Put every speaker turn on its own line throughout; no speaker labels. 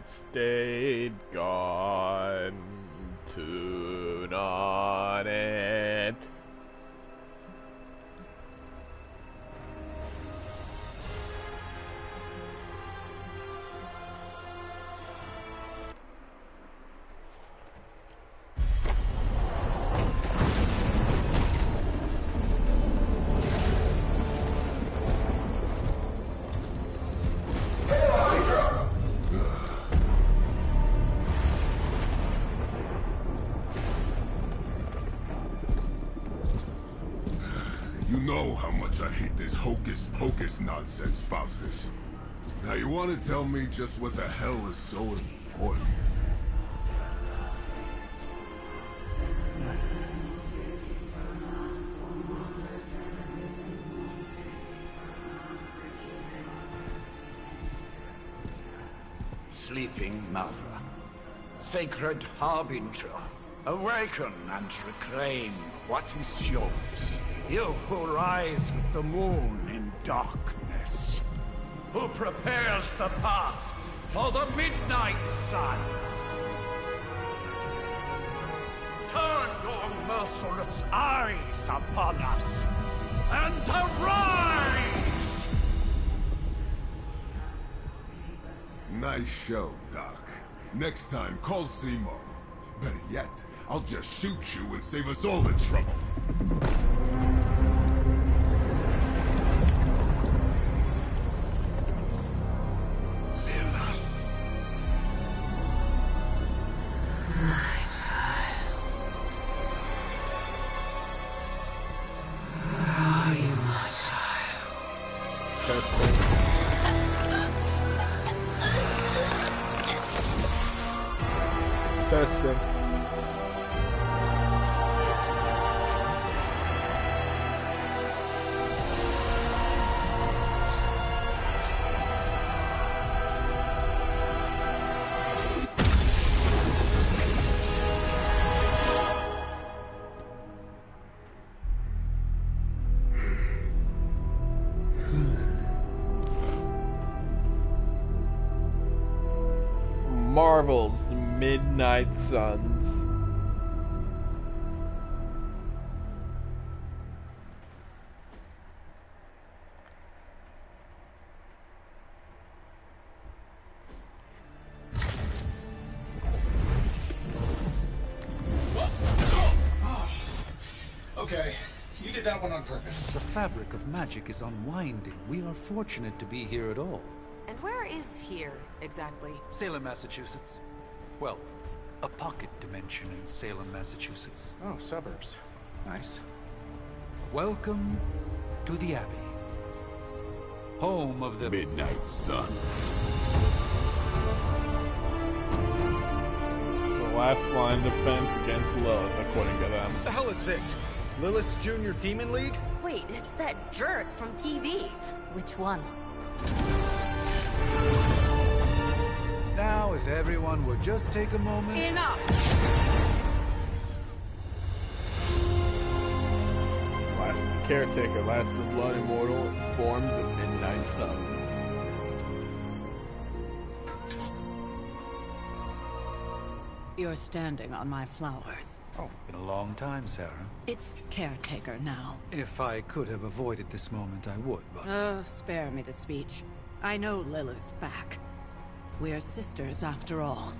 it stayed gone. Tune on it.
You know how much I hate this hocus-pocus nonsense, Faustus. Now you want to tell me just what the hell is so important?
Sleeping Mother, Sacred Harbinger, awaken and reclaim what is yours. You who rise with the moon in darkness, who prepares the path for the midnight sun. Turn your merciless eyes upon us, and arise!
Nice show, Doc. Next time, call Zemo. Better yet, I'll just shoot you and save us all the trouble.
Testing. Marvel's Midnight Suns.
Okay, you did that one on purpose.
The fabric of magic is unwinding. We are fortunate to be here at all.
And where is here, exactly?
Salem, Massachusetts. Well, a pocket dimension in Salem, Massachusetts.
Oh, suburbs. Nice.
Welcome to the Abbey. Home of the
Midnight Sun.
The last line of defense against Lilith, according to them.
The hell is this? Lilith's Junior Demon League?
Wait, it's that jerk from TV. Which one?
Now, if everyone would just take a moment...
Enough!
Last caretaker, last of the blood immortal, formed the Midnight Suns.
You're standing on my flowers.
Oh, been a long time, Sarah.
It's caretaker now.
If I could have avoided this moment, I would, but...
Oh, spare me the speech. I know Lilith's back. We're sisters after all.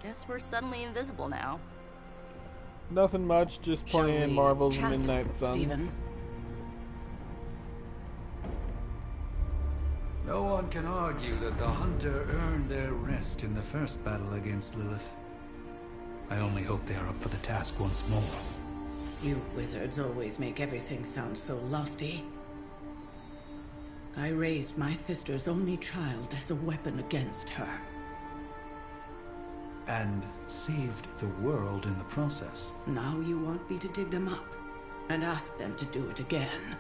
Guess we're suddenly invisible now.
Nothing much, just
Shall
playing
we
Marvel's
chat,
Midnight Suns.
Stephen?
No one can argue that the Hunter earned their rest in the first battle against Lilith. I only hope they are up for the task once more.
You wizards always make everything sound so lofty. I raised my sister's only child as a weapon against her.
And saved the world in the process.
Now you want me to dig them up and ask them to do it again.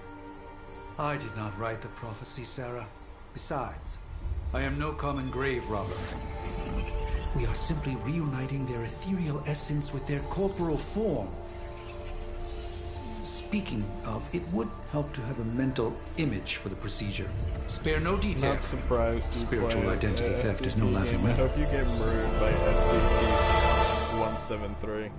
I did not write the prophecy, Sarah. Besides, I am no common grave robber. We are simply reuniting their ethereal essence with their corporal form.
Speaking of, it would help to have a mental image for the procedure. Spare no detail.
Not surprised.
Spiritual identity theft is no laughing
I
matter.
hope you get murdered by SCP-173.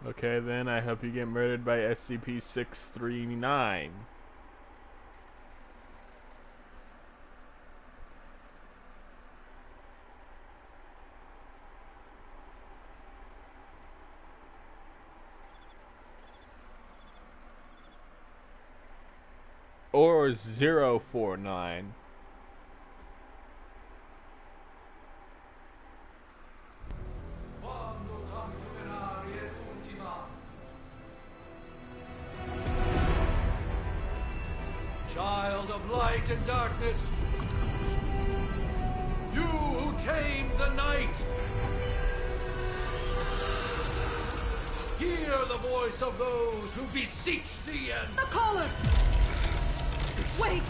Okay, then I hope you get murdered by SCP-639. Or 049.
Child of light and darkness, you who tame the night, hear the voice of those who beseech thee and...
The caller! Wait!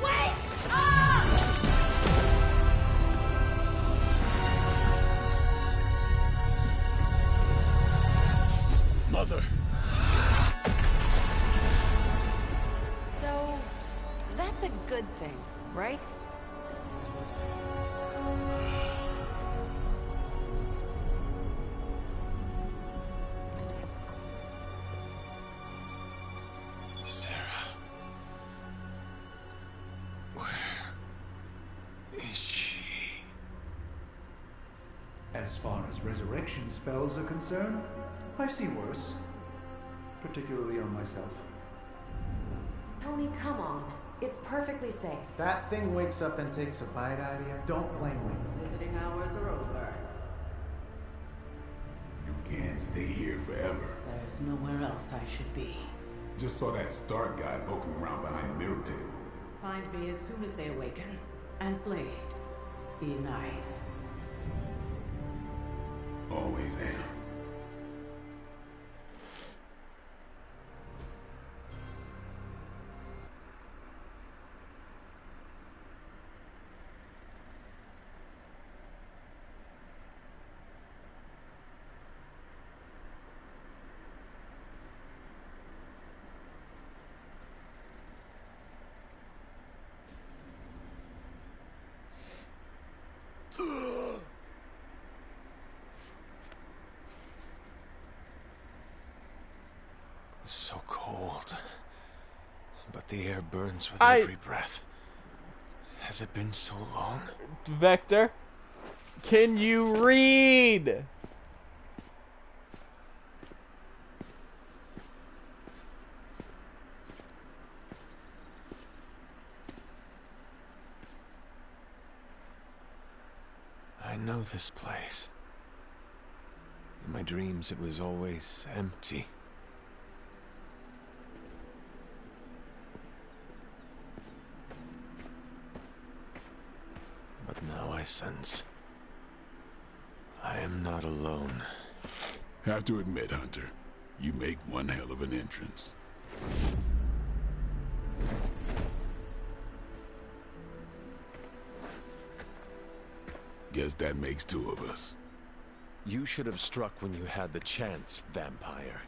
Wait! Ah!
Mother!
So, that's a good thing, right?
Sarah. Where is she?
As far as resurrection spells are concerned, I've seen worse. Particularly on myself.
Tony, come on. It's perfectly safe.
That thing wakes up and takes a bite out of you. Don't blame me.
Visiting hours are over.
You can't stay here forever.
There's nowhere else I should be.
Just saw that Stark guy poking around behind the mirror table.
Find me as soon as they awaken. And Blade, be nice.
Always am.
So cold. But the air burns with every breath. Has it been so long?
Vector, can you read?
I know this place. In my dreams, it was always empty. But now I sense I am not alone.
Have to admit, Hunter, you make one hell of an entrance. Guess that makes two of us.
You should have struck when you had the chance, vampire.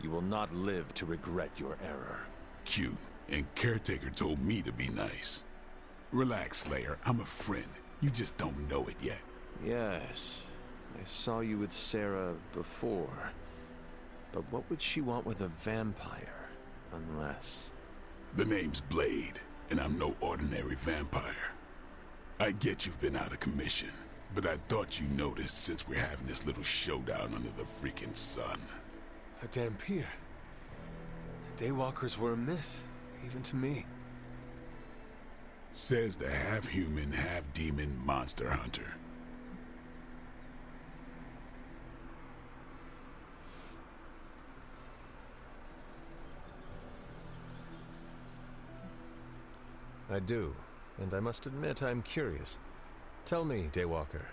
You will not live to regret your error.
cute, and Caretaker told me to be nice. Relax, Slayer. I'm a friend. You just don't know it yet.
Yes, I saw you with Sarah before. But what would she want with a vampire, unless...
The name's Blade, and I'm no ordinary vampire. I get you've been out of commission, but I thought you noticed since we're having this little showdown under the freaking sun.
A Dampier. Daywalkers were a myth, even to me.
Says the half-human, half-demon monster hunter.
I do, and I must admit I'm curious. Tell me, Daywalker,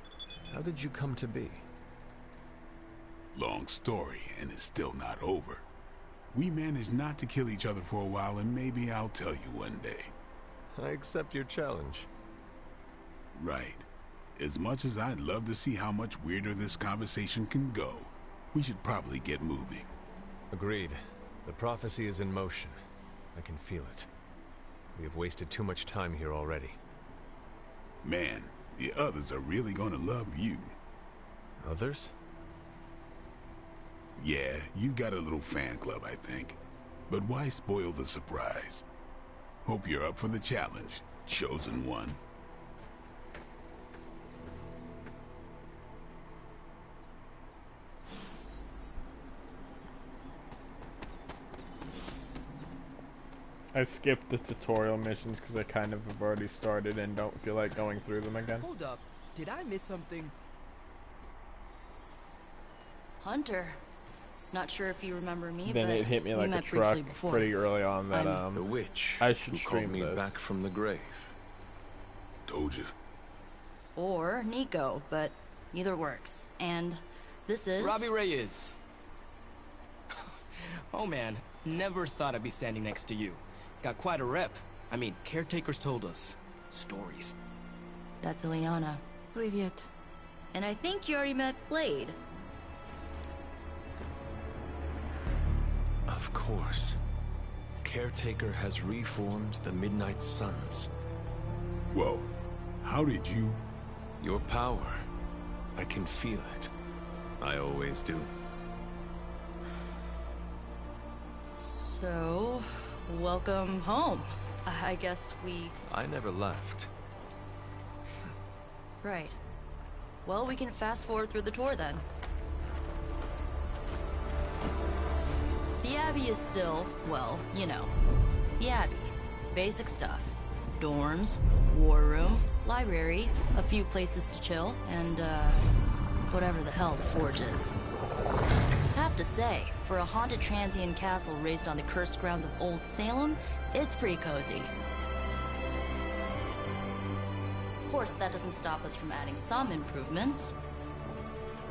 how did you come to be?
Long story, and it's still not over. We managed not to kill each other for a while, and maybe I'll tell you one day.
I accept your challenge.
Right. As much as I'd love to see how much weirder this conversation can go, we should probably get moving.
Agreed. The prophecy is in motion. I can feel it. We have wasted too much time here already.
Man, the others are really gonna love you.
Others?
Yeah, you've got a little fan club, I think. But why spoil the surprise? Hope you're up for the challenge, chosen one.
I skipped the tutorial missions because I kind of have already started and don't feel like going through them again.
Hold up. Did I miss something?
Hunter. Not sure if you remember me,
then
but
it hit me like a truck pretty early on that
the witch
I should
who
stream
called me
this.
back from the grave.
Told ya.
Or Nico, but either works. And this is...
Robbie Reyes. Oh man, never thought I'd be standing next to you. Got quite a rep. I mean, caretakers told us stories.
That's Ileana.
Привет.
And I think you already met Blade.
Of course. Caretaker has reformed the Midnight Suns.
Whoa. How did you...
Your power. I can feel it. I always do.
So, welcome home. I guess we...
I never left.
Right. Well, we can fast forward through the tour then. The Abbey is still, well, you know, the Abbey. Basic stuff. Dorms, war room, library, a few places to chill, and, whatever the hell the Forge is. Have to say, for a haunted transient castle raised on the cursed grounds of Old Salem, it's pretty cozy. Of course, that doesn't stop us from adding some improvements.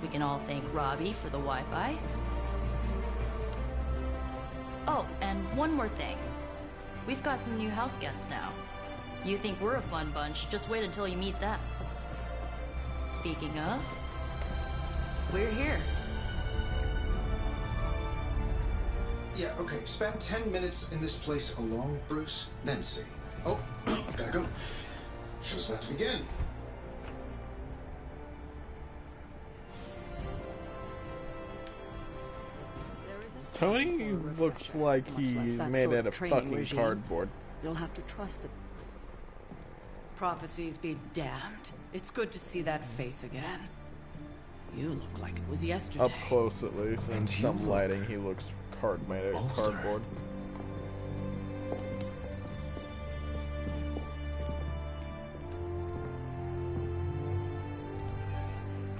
We can all thank Robbie for the Wi-Fi. Oh, and one more thing. We've got some new house guests now. You think we're a fun bunch, just wait until you meet them. Speaking of, we're here.
Yeah, okay. Spend 10 minutes in this place alone, Bruce, then see. Oh, gotta go. Show's about to begin.
Tony looks like he's made out of fucking cardboard.
You'll have to trust the prophecies be damned. It's good to see that face again. You look like it was yesterday.
Up close, at least, and some lighting, he looks made out of cardboard.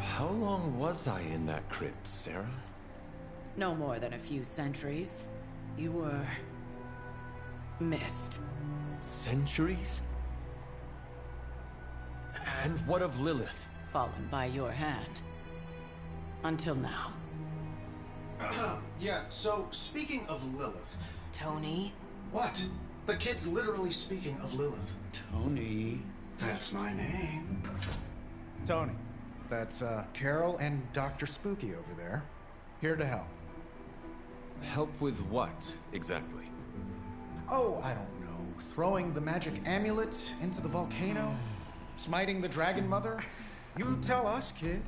How long was I in that crypt, Sarah?
No more than a few centuries. You were... missed.
Centuries? And what of Lilith?
Fallen by your hand. Until now.
Yeah, so speaking of Lilith...
Tony?
What? The kid's literally speaking of Lilith.
Tony.
That's my name.
Tony. That's, Carol and Dr. Spooky over there. Here to help.
Help with what, exactly?
Oh, I don't know. Throwing the magic amulet into the volcano? Smiting the Dragon Mother? You tell us, kid.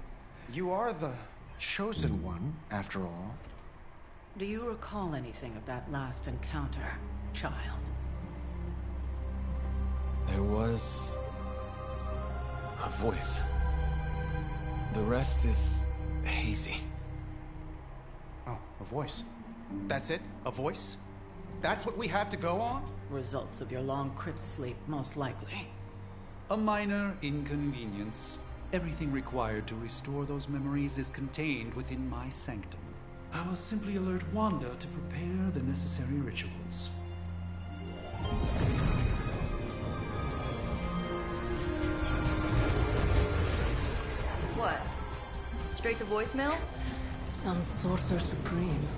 You are the chosen one, after all.
Do you recall anything of that last encounter, child?
There was a voice. The rest is hazy.
Oh, a voice. That's it? A voice? That's what we have to go on?
Results of your long crypt sleep, most likely.
A minor inconvenience. Everything required to restore those memories is contained within my sanctum. I will simply alert Wanda to prepare the necessary rituals.
What? Straight to voicemail?
Some Sorcerer Supreme.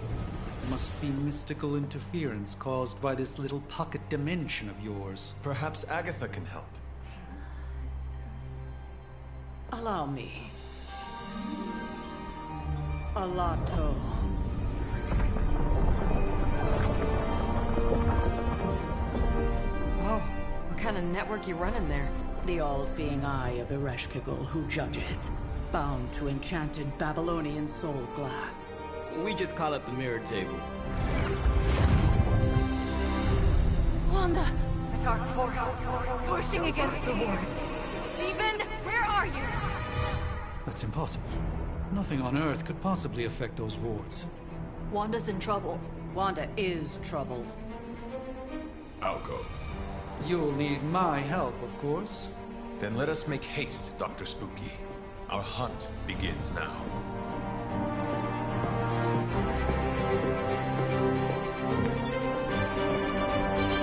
Must be mystical interference caused by this little pocket dimension of yours.
Perhaps Agatha can help.
Allow me. Alato.
Whoa, what kind of network you running there?
The all-seeing eye of Ereshkigal who judges, bound to enchanted Babylonian soul glass.
We just call it the mirror table.
Wanda! A dark force, pushing against the wards. Stephen, where are you?
That's impossible. Nothing on Earth could possibly affect those wards.
Wanda's in trouble.
Wanda is troubled.
I'll go.
You'll need my help, of course.
Then let us make haste, Dr. Spooky. Our hunt begins now.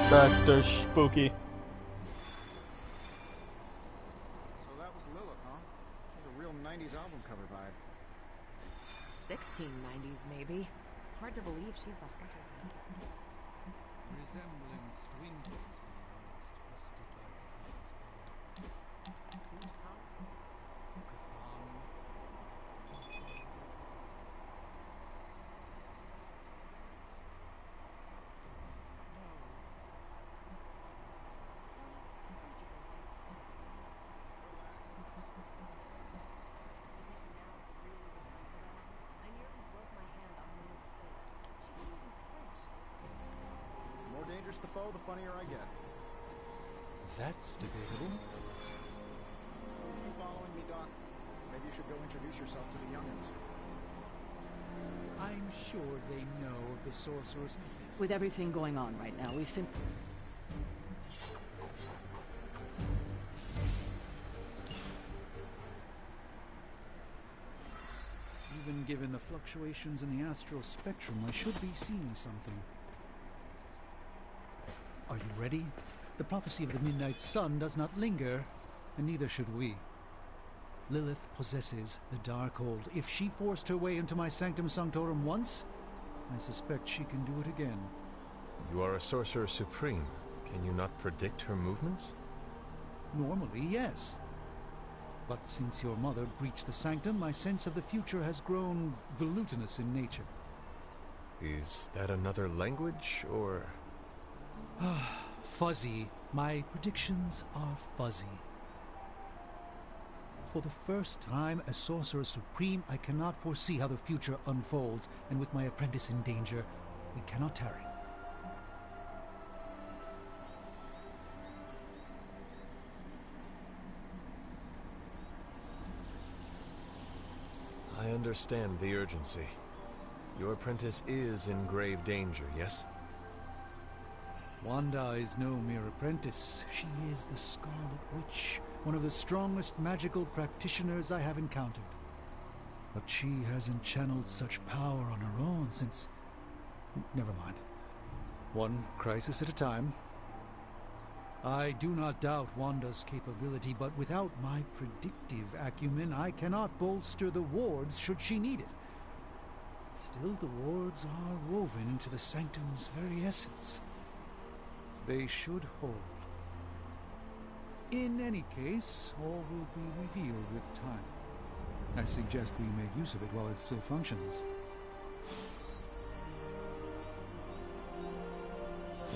Dr. Spooky.
So that was Lilith, huh? She's a real 90s album cover vibe.
1690s, maybe. Hard to believe she's the hunter's mother.
Resemblance dwindles when one is twisted like a fool's gold. Whose power?
The foe, the funnier I get.
That's debatable.
You following me, Doc? Maybe you should go introduce yourself to the youngins.
I'm sure they know of the sorceress.
With everything going on right now, we simply...
Even given the fluctuations in the astral spectrum, I should be seeing something. Are you ready? The prophecy of the Midnight Sun does not linger, and neither should we. Lilith possesses the Darkhold. If she forced her way into my Sanctum Sanctorum once, I suspect she can do it again.
You are a Sorcerer Supreme. Can you not predict her movements?
Normally, yes. But since your mother breached the Sanctum, my sense of the future has grown volutinous in nature.
Is that another language, or...?
Fuzzy. My predictions are fuzzy. For the first time as Sorcerer Supreme, I cannot foresee how the future unfolds, and with my apprentice in danger, we cannot tarry.
I understand the urgency. Your apprentice is in grave danger, yes?
Wanda is no mere apprentice. She is the Scarlet Witch, one of the strongest magical practitioners I have encountered. But she hasn't channeled such power on her own since... Never mind. One crisis at a time. I do not doubt Wanda's capability, but without my predictive acumen, I cannot bolster the wards should she need it. Still, the wards are woven into the Sanctum's very essence. They should hold. In any case, all will be revealed with time. I suggest we make use of it while it still functions.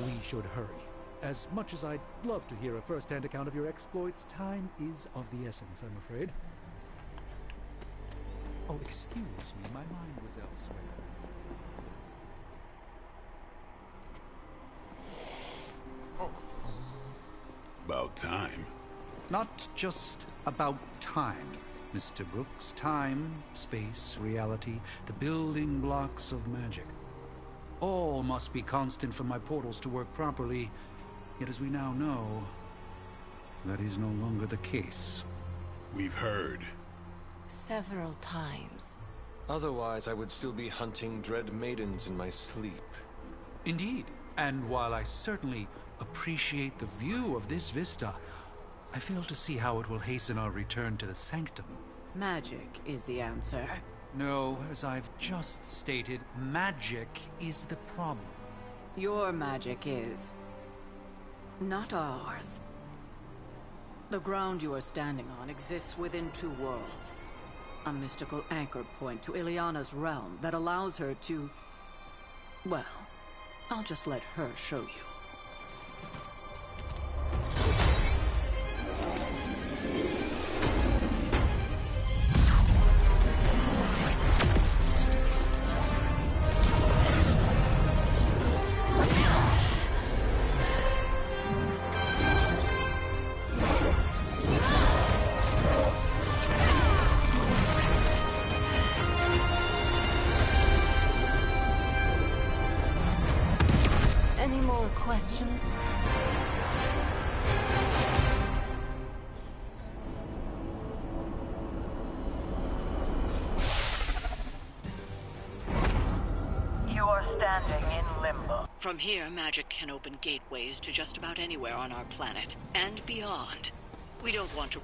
we should hurry. As much as I'd love to hear a first-hand account of your exploits, time is of the essence, I'm afraid. Oh, excuse me, my mind was elsewhere.
About time.
Not just about time, Mr. Brooks. Time, space, reality, the building blocks of magic. All must be constant for my portals to work properly, yet as we now know, that is no longer the case.
We've heard.
Several times.
Otherwise, I would still be hunting dread maidens in my sleep.
Indeed, and while I certainly appreciate the view of this vista, I fail to see how it will hasten our return to the sanctum.
Magic is the answer.
No, as I've just stated, magic is the problem.
Your magic is not ours. The ground you are standing on exists within two worlds. A mystical anchor point to Ileana's realm that allows her to... Well, I'll just let her show you.
Any more questions?
You are standing in limbo.
From here, magic can open gateways to just about anywhere on our planet, and beyond. We don't want to...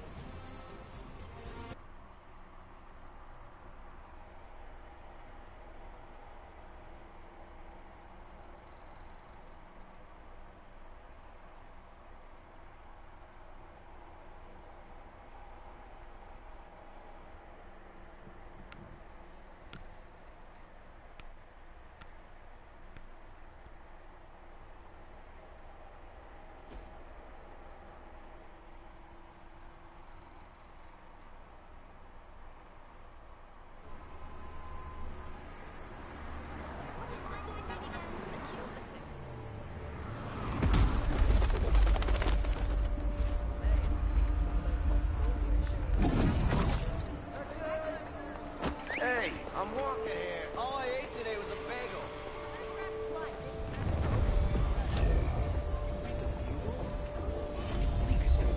Hey, I'm walking here. All I ate today was a bagel.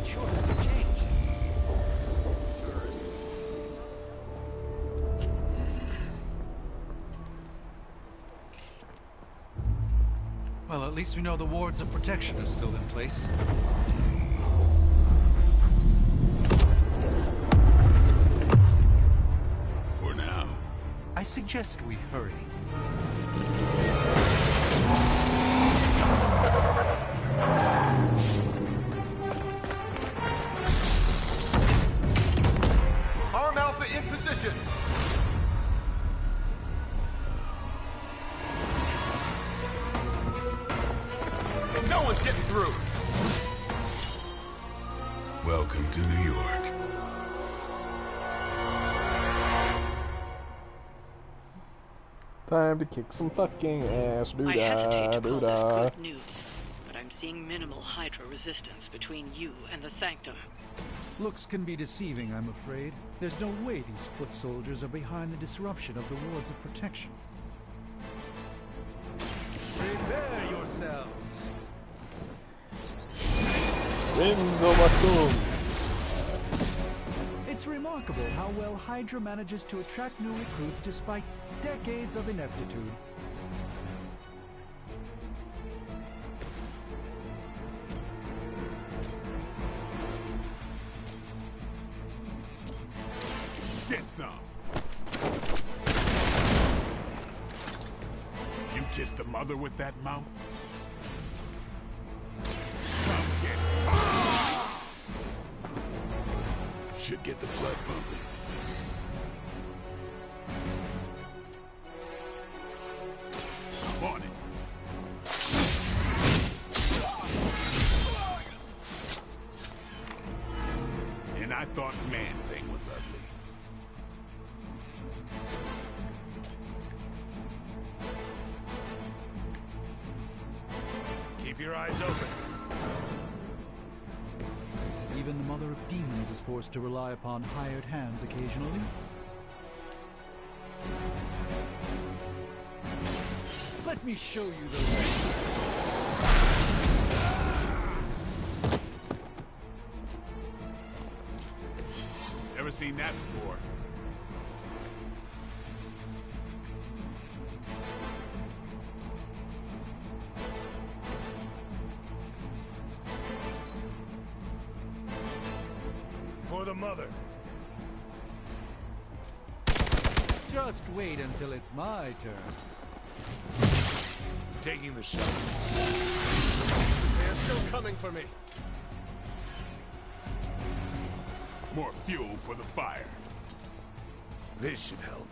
Sure, that's a change. Tourists.
Well, at least we know the wards of protection are still in place.
For now.
I suggest we hurry.
Arm Alpha in position. No one's getting through.
Welcome to New York.
Time to kick some fucking ass,
I hesitate to call this
doo-dah.
good news, but I'm seeing minimal Hydra resistance between you and the Sanctum.
Looks can be deceiving, I'm afraid. There's no way these foot soldiers are behind the disruption of the wards of protection. Prepare yourselves! It's remarkable how well Hydra manages to attract new recruits despite decades of ineptitude.
Get some. You kissed the mother with that mouth? Come get it. Ah! Should get the blood pumping. I'm on it. thought man-thing was ugly.
Keep your eyes open.
Even the Mother of Demons is forced to rely upon hired hands occasionally. Let me show you those.
Never seen that before.
For the mother.
Just wait until it's my turn.
Taking the shot. They are still coming for me.
More fuel for the fire.
This should help.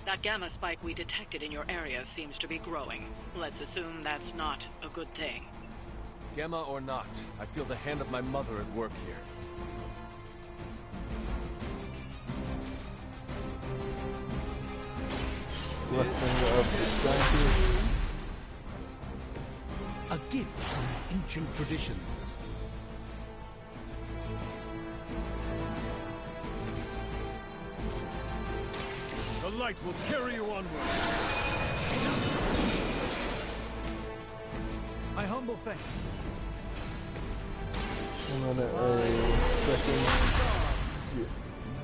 That gamma spike we detected in your area seems to be growing. Let's assume that's not a good thing.
Gamma or not, I feel the hand of my mother at work here.
Blessing of the Shanty.
A gift from ancient traditions.
The light will carry you onward.
My humble thanks.
And then a second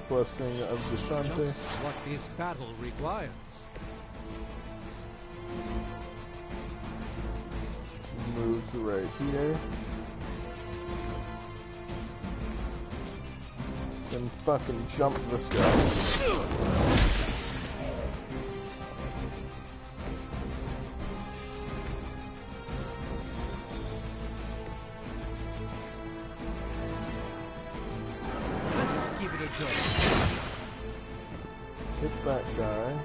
blessing of the Shanty.
Just what this battle requires.
Move to right here. Then fucking jump this guy.
Let's give it a go.
Hit that guy.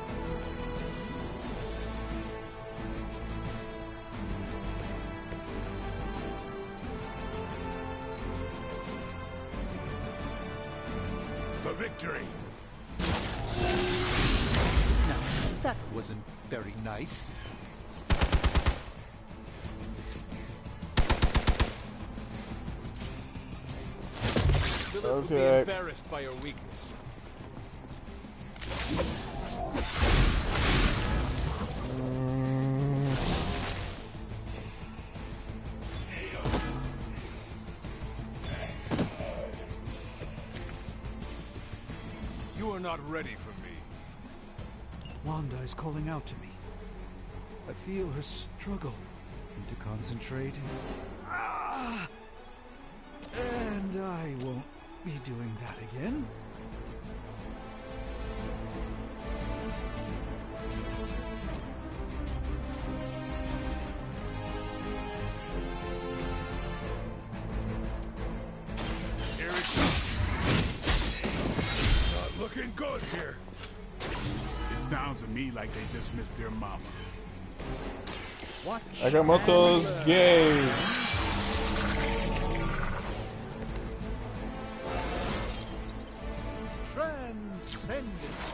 For victory!
Now, that wasn't very nice.
Lilith will be
Okay.
embarrassed by your weakness.
You are not ready for me.
Wanda is calling out to me. I feel her struggle. Need to concentrate. And I won't be doing that again.
Here it comes.
Not looking good here.
It sounds to me like they just missed their mama.
Watch.
I got Moto's gay.
Transcendence.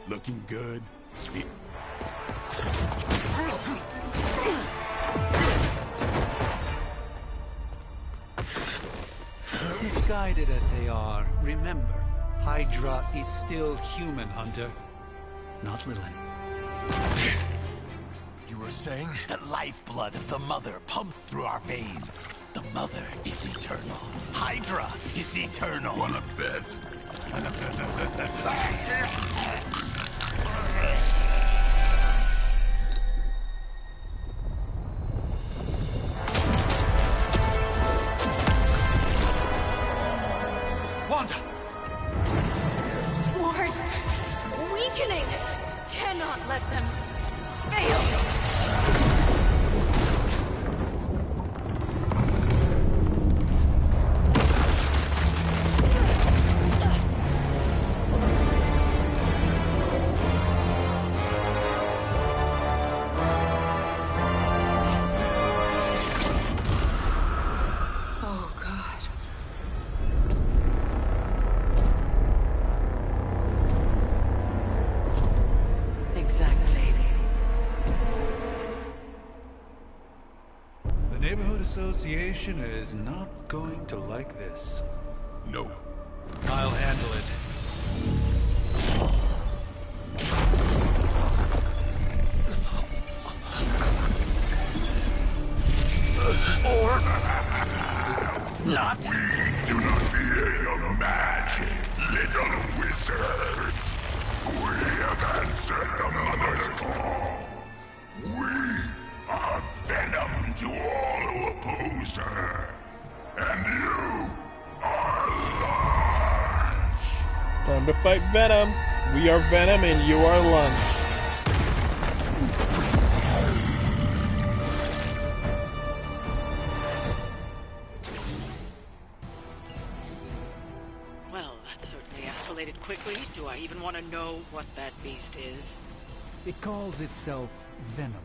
Looking good.
Misguided as they are, remember, Hydra is still human, Hunter. Not Lilin.
You were saying?
The lifeblood of the Mother pumps through our veins. The Mother is eternal. Hydra is eternal.
Wanna bet?
Wanda!
I cannot let them fail.
Association is not going to like this.
No.
I'll handle it.
Or not. We do not fear your magic, little wizard. We have answered the Mother's call. We are venom to all who oppose her. And you are lunch.
Time to fight Venom. We are Venom and you are lunch.
Well, that certainly escalated quickly. Do I even want to know what that beast is?
It calls itself Venom.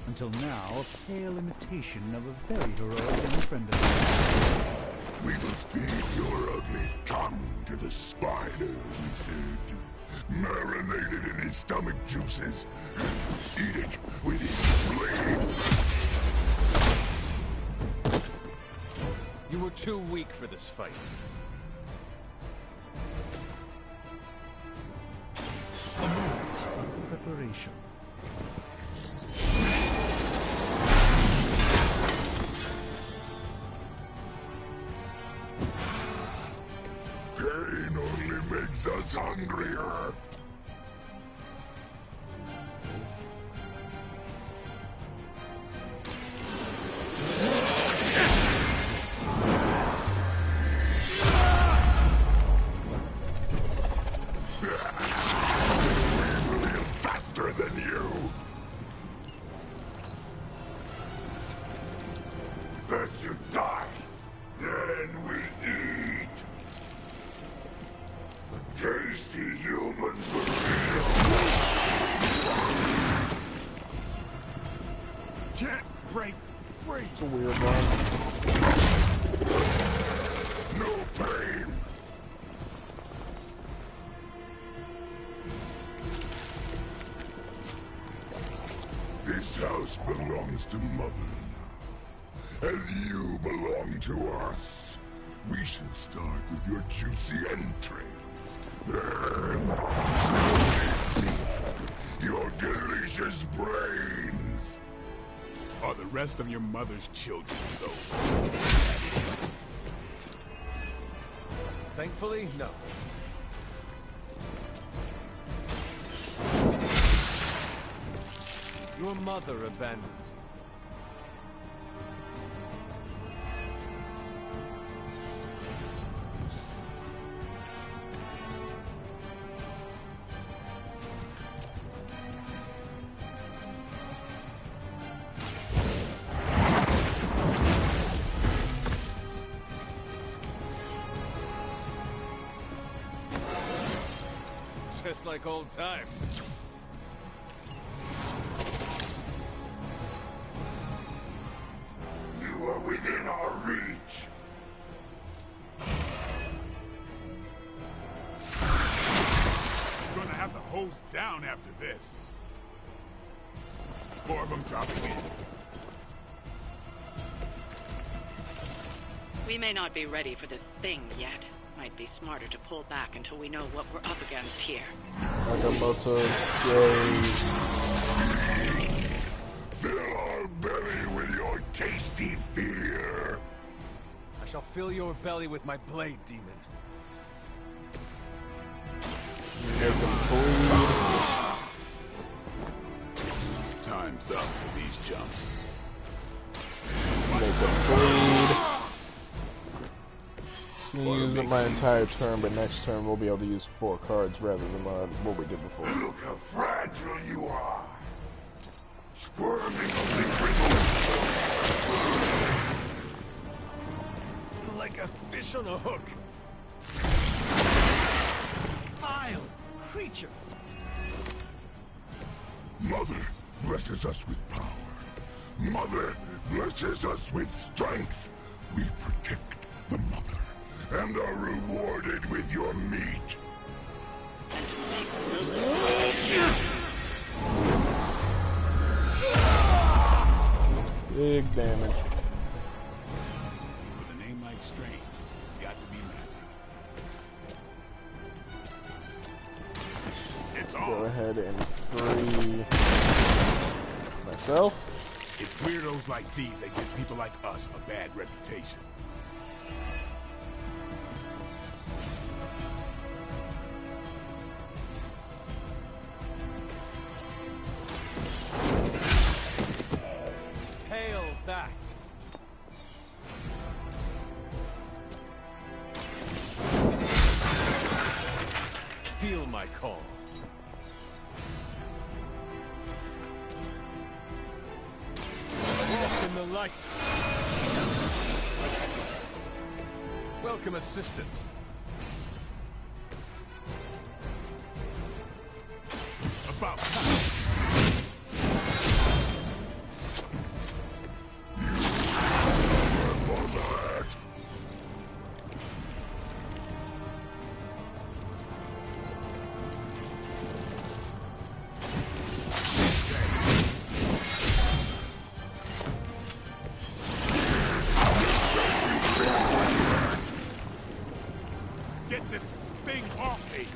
Until now, a pale imitation of a very heroic young friend of mine.
We will feed your ugly tongue to the spider, wizard. Marinated in his stomach juices, and eat it with his spleen.
You were too weak for this fight.
A moment of preparation.
Pain only makes us hungrier. We will live faster than you. First you die, then we eat. A tasty human burrito. Can't break free.
It's a weird one.
No pain. This house belongs to Mother now, as you belong to us. We shall start with your juicy entrails, then slowly see your delicious brains.
Are the rest of your mother's children so?
Thankfully, no. Your mother abandons you. Just like old times.
You are within our reach.
You're gonna have to hose down after this. More of them dropping in.
We may not be ready for this thing yet. Might be smarter to pull back until we know what we're up against here.
Nakamoto,
Fill our belly with your tasty fear.
I shall fill your belly with my blade, demon.
Time's up for these jumps.
Make them bleed. You use it my entire turn, but next turn we'll be able to use 4 cards rather than what we did before.
Look how fragile you are. Squirming
Like a fish on a hook. Vile creature.
Mother blesses us with power. Mother blesses us with strength. We protect the mother and are rewarded with your meat.
Big damage.
With a name like Strain, it's got to be magic. It's on.
Go ahead and free myself.
It's weirdos like these that give people like us a bad reputation.
Hail that. Feel my call. Walk in the light. Welcome assistance.
About time. Get this thing off me!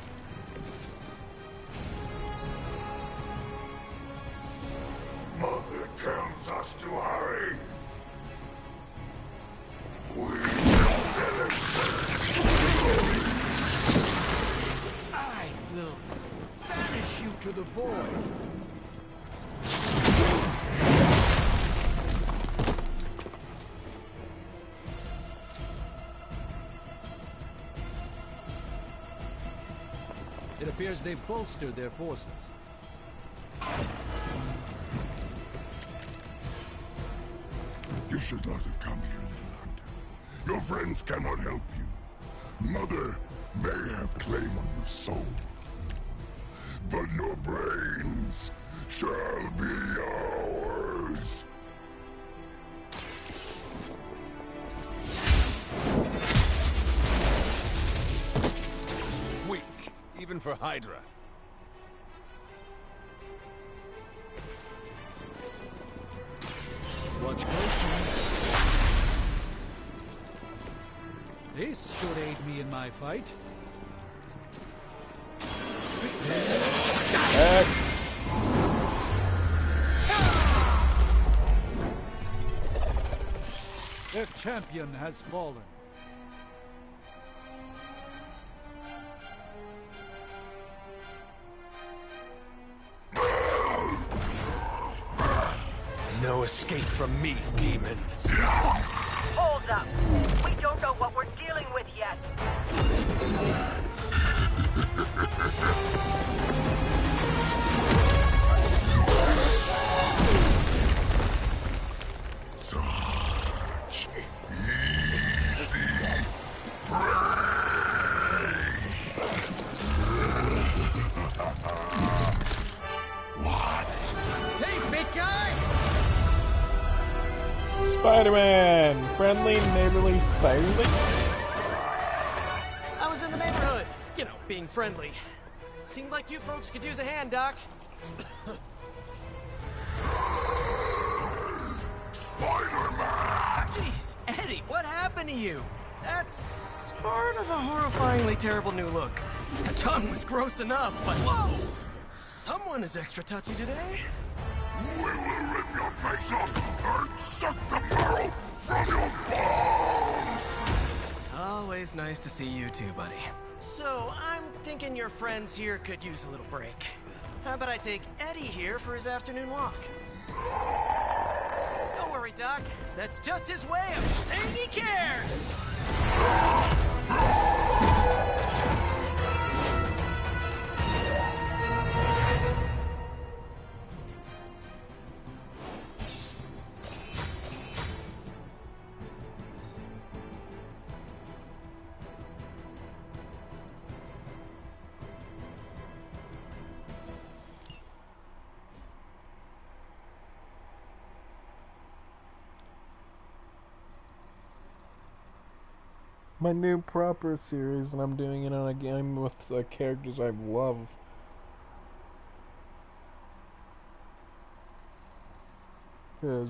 Mother tells us to hurry. We will
I will banish you to the void.
It appears they've bolstered their forces.
You should not have come here, little hunter. Your friends cannot help you. Mother may have claim on your soul, but your brains shall be ours.
Weak, even for Hydra.
Watch closely. This should aid me in my fight. Their champion has fallen.
No escape from me, demons.
Hold up. We don't know what we're dealing with yet.
Such easy prey. What?
Hey, big guy!
Spider-Man! Friendly, neighborly, spiderly?
I was in the neighborhood. You know, being friendly. Seemed like you folks could use a hand, Doc.
Spider-Man!
Jeez, Eddie, what happened to you? That's sort of a horrifyingly terrible new look. The tongue was gross enough, but whoa! Someone is extra touchy today.
We will rip your face off and suck the marrow from your bones!
Always nice to see you too, buddy. So, I'm thinking your friends here could use a little break. How about I take Eddie here for his afternoon walk? Don't worry, Doc. That's just his way of saying he cares!
My new proper series, and I'm doing it on a game with characters I love. Because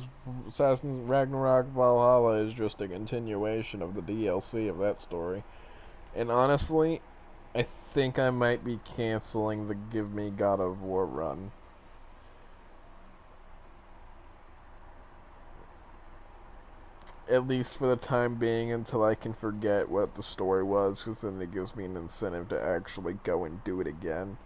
Assassin's Ragnarok Valhalla is just a continuation of the DLC of that story. And honestly, I think I might be canceling the Give Me God of War run. At least for the time being, until I can forget what the story was, because then it gives me an incentive to actually go and do it again.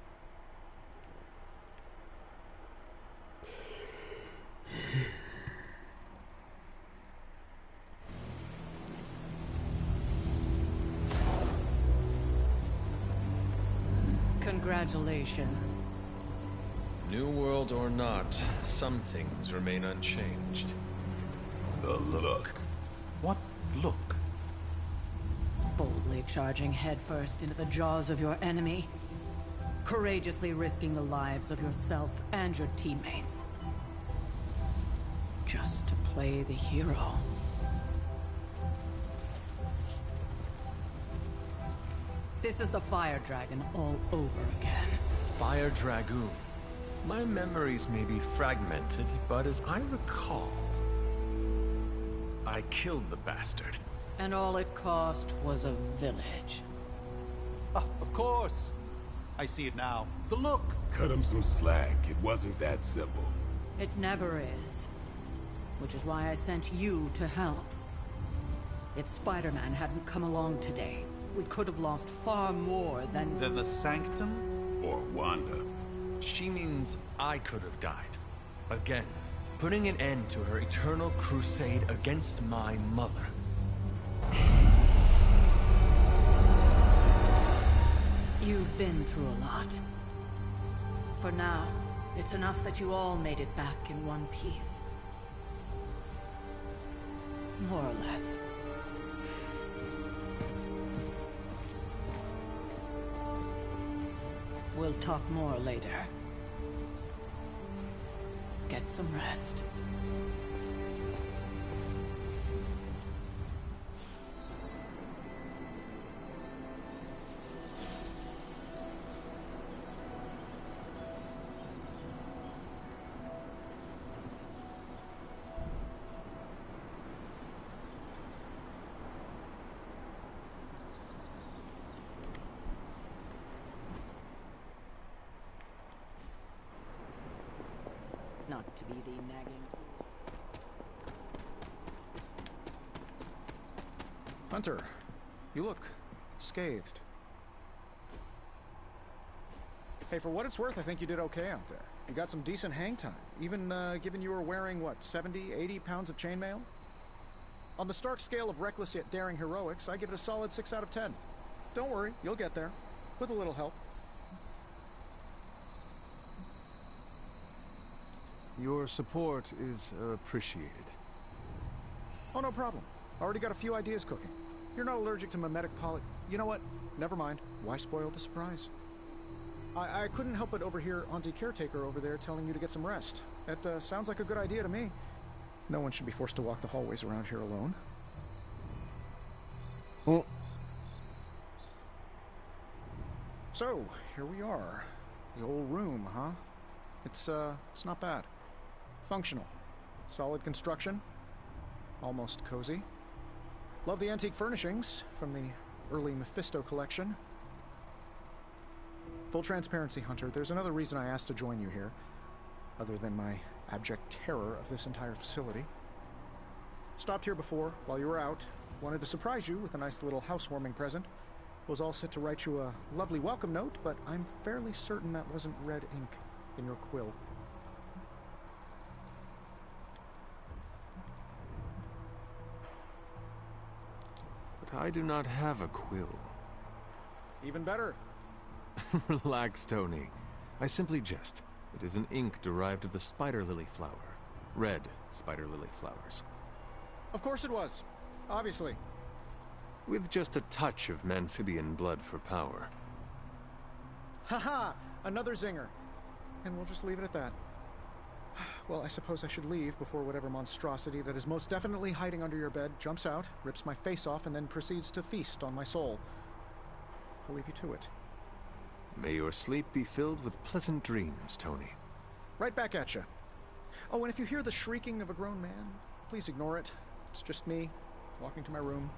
Congratulations.
New world or not, some things remain unchanged.
The look.
What look?
Boldly charging headfirst into the jaws of your enemy. Courageously risking the lives of yourself and your teammates. Just to play the hero. This is the Fire Dragon all over again.
Fire Dragoon. My memories may be fragmented, but as I recall, I killed the bastard.
And all it cost was a village.
Of course. I see it now. The look.
Cut him some slack. It wasn't that simple.
It never is. Which is why I sent you to help. If Spider-Man hadn't come along today, we could have lost far more than...
Than the Sanctum?
Or Wanda.
She means I could have died. Again, putting an end to her eternal crusade against my mother.
You've been through a lot. For now, it's enough that you all made it back in one piece. More or less. We'll talk more later. Get some rest. Not to be the nagging...
Hunter, you look scathed. Hey, for what it's worth, I think you did okay out there. You got some decent hang time, even given you were wearing, what, 70, 80 pounds of chainmail? On the Stark scale of reckless yet daring heroics, I give it a solid 6 out of 10. Don't worry, you'll get there, with a little help.
Your support is appreciated.
Oh, no problem. Already got a few ideas cooking. You're not allergic to mimetic poly... You know what? Never mind. Why spoil the surprise? I couldn't help but overhear Auntie Caretaker over there telling you to get some rest. That sounds like a good idea to me. No one should be forced to walk the hallways around here alone. So, here we are. The old room, huh? It's not bad. Functional. Solid construction. Almost cozy. Love the antique furnishings from the early Mephisto collection. Full transparency, Hunter, there's another reason I asked to join you here, other than my abject terror of this entire facility. Stopped here before, while you were out. Wanted to surprise you with a nice little housewarming present. Was all set to write you a lovely welcome note, but I'm fairly certain that wasn't red ink in your quill.
But I do not have a quill.
Even better.
Relax, Tony. I simply jest. It is an ink derived of the spider lily flower. Red spider lily flowers.
Of course it was. Obviously.
With just a touch of amphibian blood for power.
Haha! Another zinger. And we'll just leave it at that. Well, I suppose I should leave before whatever monstrosity that is most definitely hiding under your bed jumps out, rips my face off, and then proceeds to feast on my soul. I'll leave you to it.
May your sleep be filled with pleasant dreams, Tony.
Right back at you. Oh, and if you hear the shrieking of a grown man, please ignore it. It's just me, walking to my room.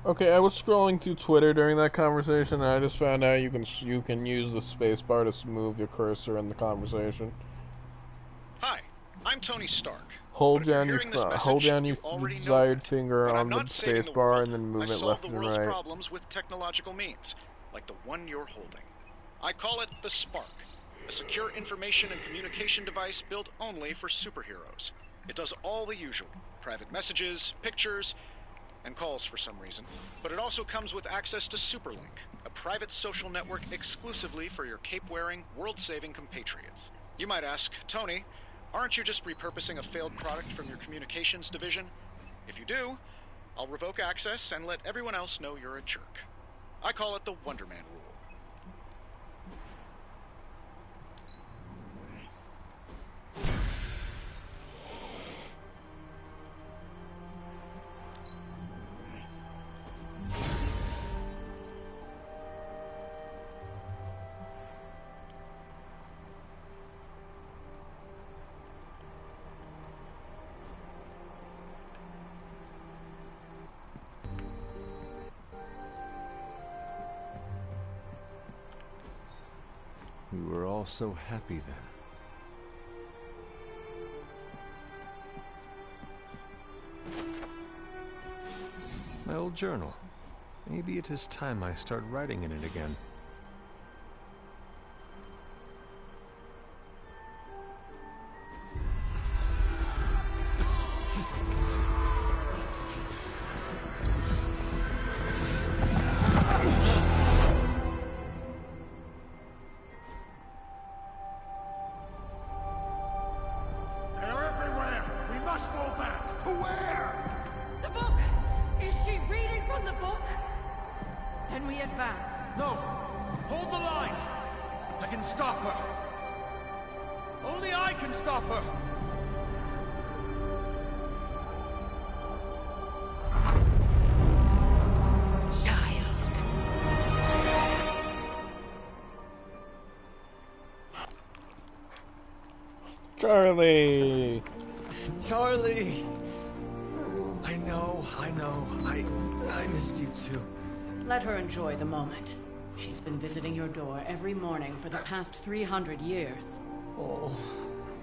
Okay, I was scrolling through Twitter during that conversation, and I just found out you can use the spacebar to move your cursor in the conversation.
Hi, I'm Tony Stark.
Hold down your desired finger on the spacebar and then move it left and right.
Problems with technological means, like the one you're holding. I call it the Spark, a secure information and communication device built only for superheroes. It does all the usual: private messages, pictures, and calls for some reason. But it also comes with access to Superlink, a private social network exclusively for your cape-wearing, world-saving compatriots. You might ask, Tony, aren't you just repurposing a failed product from your communications division? If you do, I'll revoke access and let everyone else know you're a jerk. I call it the Wonder Man rule.
We were all so happy then. My old journal. Maybe it is time I start writing in it again.
Charlie!
Charlie! I know. I missed you too.
Let her enjoy the moment. She's been visiting your door every morning for the past 300 years.
Oh,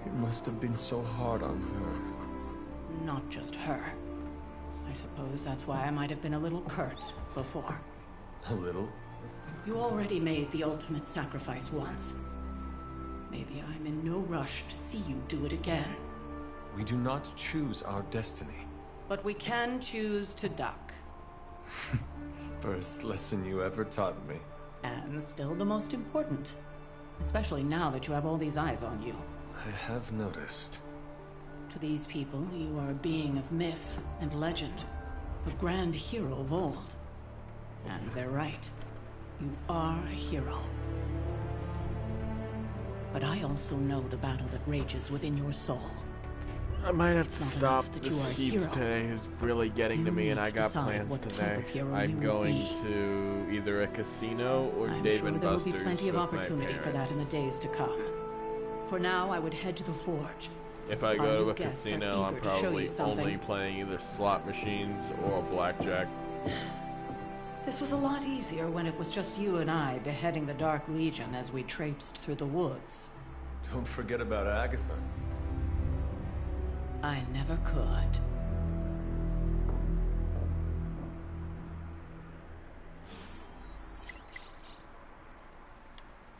it must have been so hard on her.
Not just her. I suppose that's why I might have been a little curt before.
A little?
You already made the ultimate sacrifice once. Maybe I'm in no rush to see you do it again.
We do not choose our destiny.
But we can choose to duck.
First lesson you ever taught me.
And still the most important. Especially now that you have all these eyes on you.
I have noticed.
To these people, you are a being of myth and legend. A grand hero of old. And they're right. You are a hero. But I also know the battle that rages within your soul.
I might have to stop. This heat today is really getting to me, and I got plans today. I'm going to either a casino or Dave and Buster's.
There will be plenty of opportunity for that in the days to come. For now, I would head to the forge.
If I go to a casino, I'm probably only playing either slot machines or blackjack.
This was a lot easier when it was just you and I beheading the Dark Legion as we traipsed through the woods.
Don't forget about Agatha.
I never could.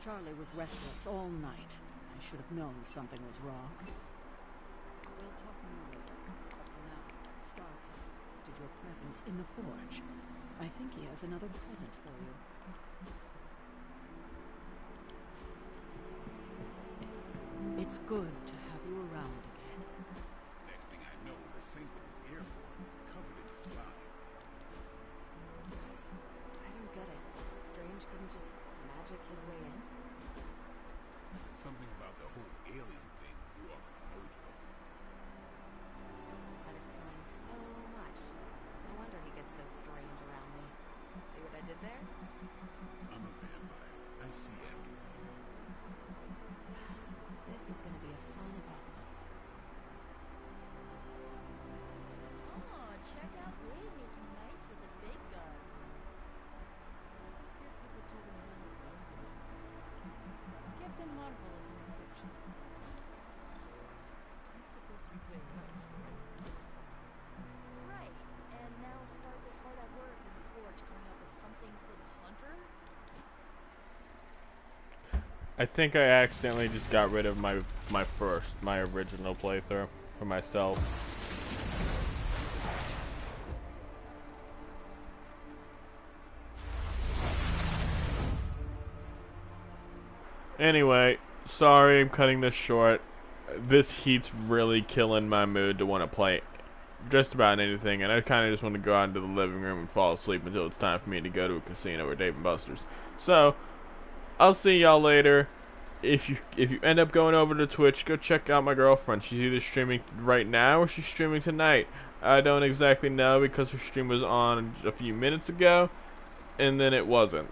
Charlie was restless all night. I should have known something was wrong. We'll talk more later. But for now, Stark did your presence in the forge. I think he has another present for you. It's good to have you around again.
Something about the whole alien thing threw off his mojo.
That explains so much. No wonder he gets so strange around me. See what I did there?
I'm a vampire. I see everything.
This is gonna be a fun apocalypse.
Oh, check out Wayne making nice with the big guns.
Captain Marvel is an exception.
He's supposed to be playing nice, right? Right. And now Stark is hard at work in the forge coming up with something for the Hunter?
I think I accidentally just got rid of my original playthrough for myself. Anyway, sorry I'm cutting this short. This heat's really killing my mood to want to play just about anything, and I kind of just want to go out into the living room and fall asleep until it's time for me to go to a casino or Dave & Buster's. So, I'll see y'all later. If you end up going over to Twitch, go check out my girlfriend. She's either streaming right now or she's streaming tonight. I don't exactly know because her stream was on a few minutes ago, and then it wasn't.